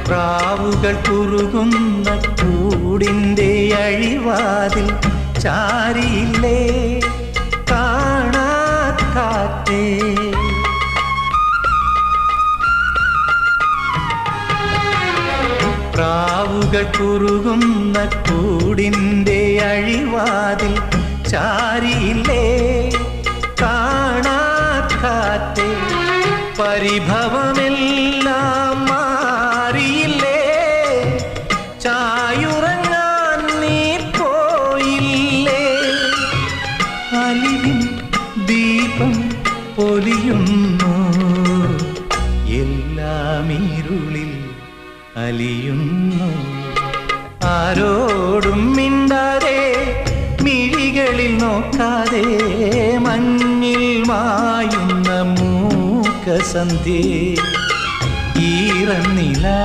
പ്രാവുകൾ കുറുകുന്ന കൂടിൻ്റെ അഴിവാതിൽ ചാരിയില്ലേ കാണാക്കാറ്റേ. പ്രാവുകൾ കുറുകുന്ന കൂടിൻ്റെ അഴിവാതിൽ ചാരിയില്ലേ കാണാക്കാറ്റേ. പരിഭവമെല്ലാം മാറിയില്ലേ ചായുറങ്ങാൻ നീ പോയില്ലേ. അലിവിൻ ദീപം പൊലിയുന്നു എല്ലാം ഇരുളിൽ അലിയുന്നു. ആരോടും മിണ്ടാതെ മിഴികളിൽ നോക്കാതെ മഞ്ഞിൽ മായുന്ന മൂക്കസന്ധ്യേ ഈറന്നിലാ